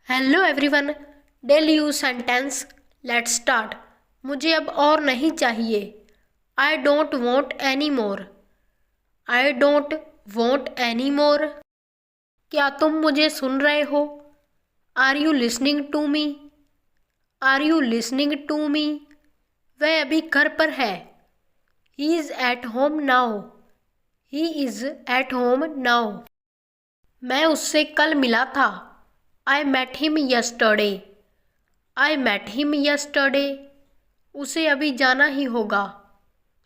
Hello everyone. Daily use sentence. Let's start. मुझे अब और नहीं चाहिए। I don't want any more. I don't want any more. क्या तुम मुझे सुन रहे हो? Are you listening to me? Are you listening to me? वह अभी घर पर है। He is at home now. He is at home now. मैं उससे कल मिला था। I met him yesterday. I met him yesterday. उसे अभी जाना ही होगा।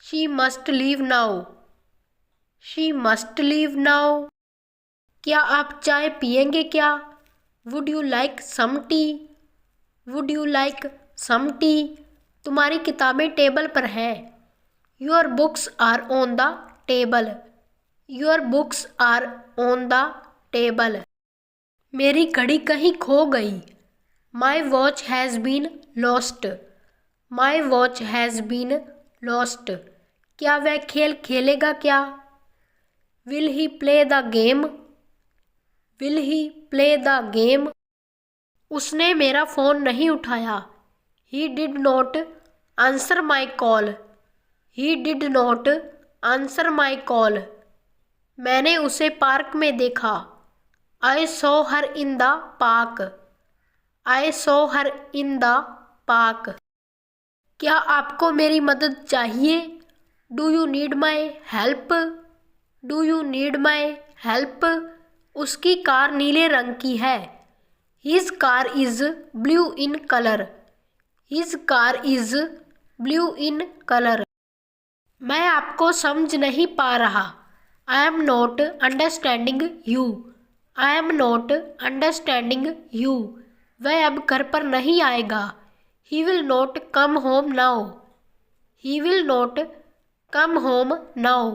She must leave now. She must leave now. क्या आप चाय पियेंगे क्या? Would you like some tea? Would you like some tea? तुम्हारी किताबें टेबल पर हैं। Your books are on the table. Your books are on the table. मेरी घड़ी कहीं खो गई। My watch has been lost. My watch has been lost. क्या वह खेल खेलेगा क्या? Will he play the game? Will he play the game? उसने मेरा फ़ोन नहीं उठाया। He did not answer my call. He did not answer my call. मैंने उसे पार्क में देखा। I saw her in the park. I saw her in the park. क्या आपको मेरी मदद चाहिए? Do you need my help? Do you need my help? उसकी कार नीले रंग की है। His car is blue in colour. His car is blue in colour. मैं आपको समझ नहीं पा रहा। I am not understanding you. I am not understanding you. वह अब घर पर नहीं आएगा। He will not come home now. He will not come home now.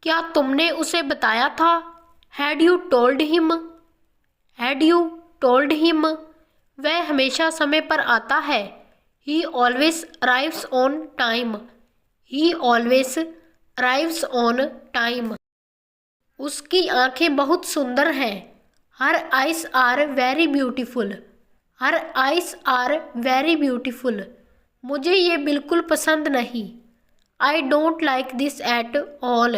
क्या तुमने उसे बताया था? Had you told him? Had you told him? वह हमेशा समय पर आता है। He always arrives on time. He always arrives on time. उसकी आंखें बहुत सुंदर हैं। Her eyes are very beautiful. Her eyes are very beautiful. मुझे ये बिल्कुल पसंद नहीं। I don't like this at all.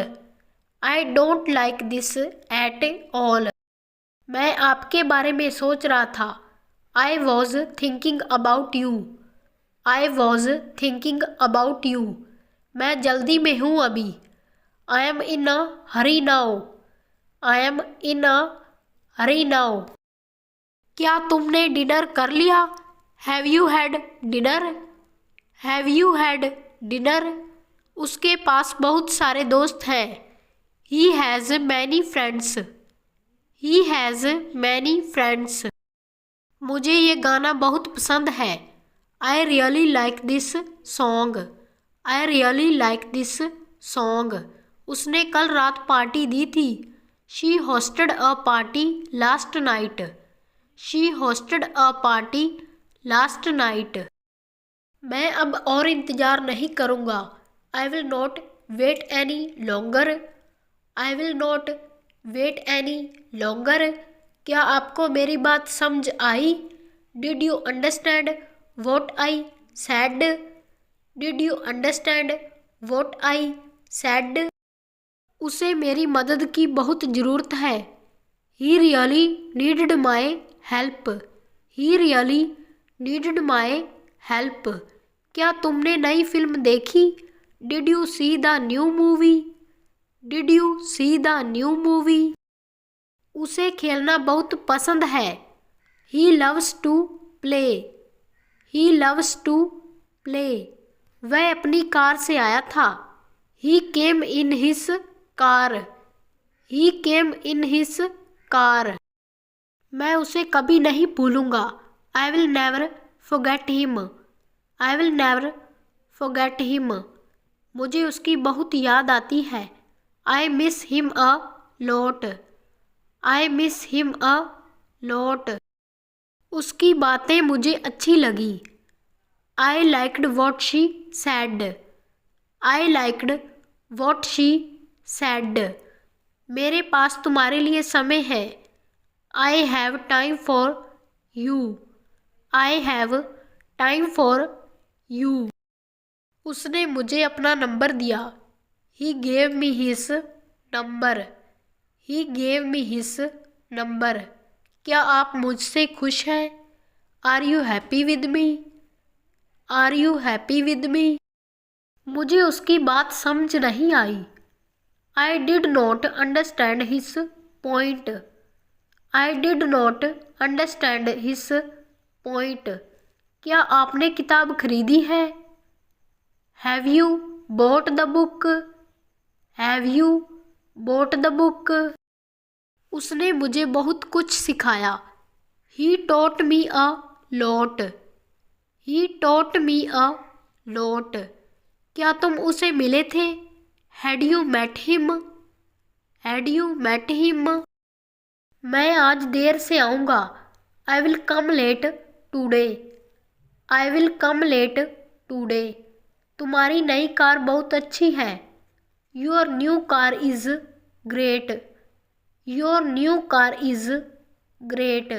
I don't like this at all. मैं आपके बारे में सोच रहा था। I was thinking about you. I was thinking about you. मैं जल्दी में हूँ अभी। I am in a hurry now. I am in a hurry now. क्या तुमने डिनर कर लिया? Have you had dinner? Have you had dinner? उसके पास बहुत सारे दोस्त हैं। He has many friends. He has many friends. मुझे ये गाना बहुत पसंद है। I really like this song. I really like this song. उसने कल रात पार्टी दी थी। She hosted a party last night. She hosted a party last night. मैं अब और इंतज़ार नहीं करूँगा। I will not wait any longer. I will not wait any longer. क्या आपको मेरी बात समझ आई? Did you understand what I said? Did you understand what I said? उसे मेरी मदद की बहुत ज़रूरत है। He really needed my help. He really needed my help. क्या तुमने नई फिल्म देखी? Did you see the new movie? Did you see the new movie? उसे खेलना बहुत पसंद है। He loves to play. He loves to play. वह अपनी कार से आया था। He came in his car. He came in his car. मैं उसे कभी नहीं भूलूंगा। I will never forget him. I will never forget him. मुझे उसकी बहुत याद आती है। I miss him a lot. I miss him a lot. उसकी बातें मुझे अच्छी लगी। I liked what she said. I liked what she said. मेरे पास तुम्हारे लिए समय है। I have time for you. I have time for you. उसने मुझे अपना नंबर दिया। He gave me his number. He gave me his number. क्या आप मुझसे खुश हैं? Are you happy with me? Are you happy with me? मुझे उसकी बात समझ नहीं आई। I did not understand his point. I did not understand his point. क्या आपने किताब खरीदी है? Have you bought the book? Have you bought the book? उसने मुझे बहुत कुछ सिखाया। He taught me a lot. He taught me a lot. क्या तुम उसे मिले थे? Had you met him? Had you met him? मैं आज देर से आऊँगा। I will come late today. I will come late today. तुम्हारी नई कार बहुत अच्छी है। Your new car is great. Your new car is great.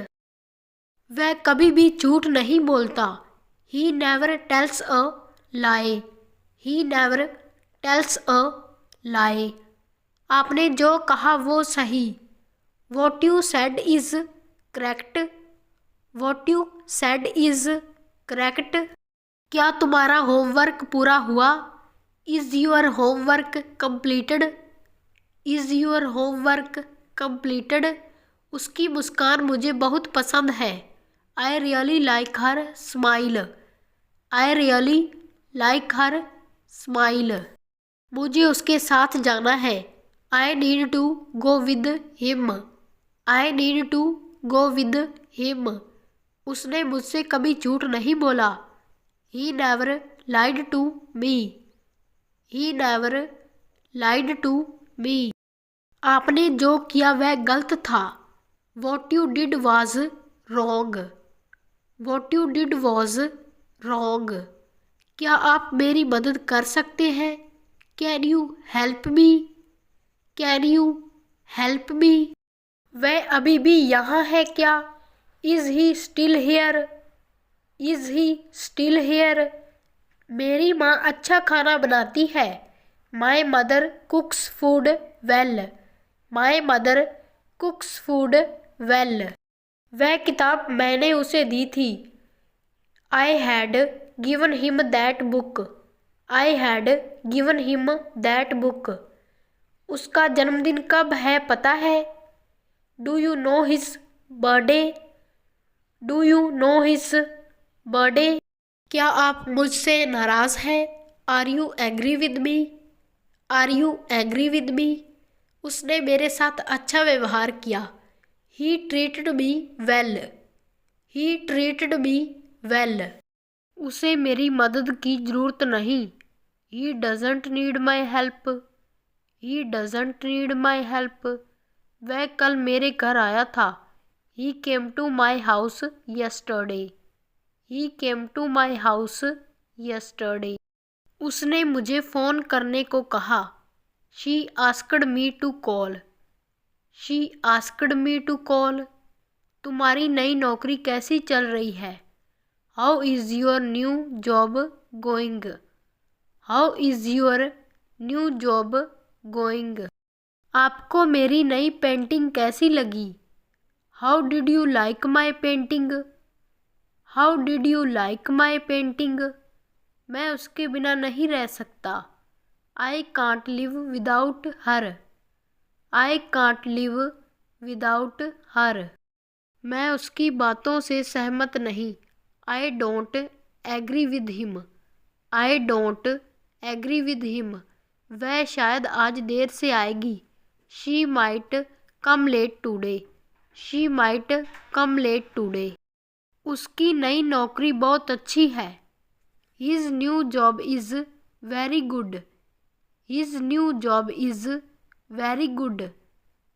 वह कभी भी झूठ नहीं बोलता। He never tells a lie. He never tells a lie. आपने जो कहा वो सही। What you said is correct. What you said is correct. क्या तुम्हारा होमवर्क पूरा हुआ? Is your homework completed? Is your homework completed? उसकी मुस्कान मुझे बहुत पसंद है। I really like her smile. I really like her smile. मुझे उसके साथ जाना है। I need to go with him. I need to go with him. उसने मुझसे कभी झूठ नहीं बोला। He never lied to me. He never lied to me. आपने जो किया वह गलत था। What you did was wrong. What you did was wrong. क्या आप मेरी मदद कर सकते हैं? Can you help me? Can you help me? वह अभी भी यहाँ है क्या? Is he still here? Is he still here? मेरी माँ अच्छा खाना बनाती है। My mother cooks food well. My mother cooks food well. वह किताब मैंने उसे दी थी। I had given him that book. I had given him that book. उसका जन्मदिन कब है पता है? Do you know his birthday? Do you know his birthday? क्या आप मुझसे नाराज़ हैं? Are you agree with me? Are you agree with me? उसने मेरे साथ अच्छा व्यवहार किया। He treated me well. He treated me well. उसे मेरी मदद की ज़रूरत नहीं। He doesn't need my help. He doesn't need my help. वह कल मेरे घर आया था। He came to my house yesterday. He came to my house yesterday. उसने मुझे फ़ोन करने को कहा। She asked me to call. She asked me to call. तुम्हारी नई नौकरी कैसी चल रही है? How is your new job going? How is your new job going? आपको मेरी नई पेंटिंग कैसी लगी? How did you like my painting? How did you like my painting? मैं उसके बिना नहीं रह सकता। I can't live without her. I can't live without her. मैं उसकी बातों से सहमत नहीं। I don't agree with him. I don't agree with him. वह शायद आज देर से आएगी। She might come late today. She might come late today. उसकी नई नौकरी बहुत अच्छी है। His new job is very good. His new job is very good.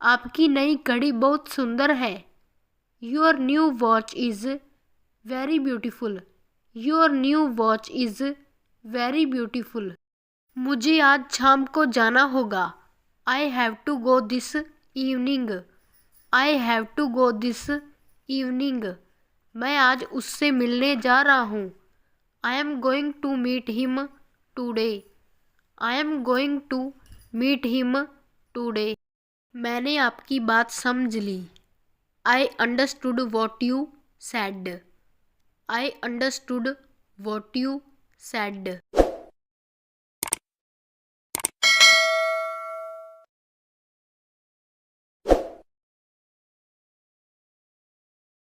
आपकी नई घड़ी बहुत सुंदर है। Your new watch is very beautiful. Your new watch is very beautiful. मुझे आज शाम को जाना होगा। I have to go this evening. I have to go this evening. मैं आज उससे मिलने जा रहा हूँ। I am going to meet him today. I am going to meet him today. मैंने आपकी बात समझ ली। I understood what you said. I understood what you said.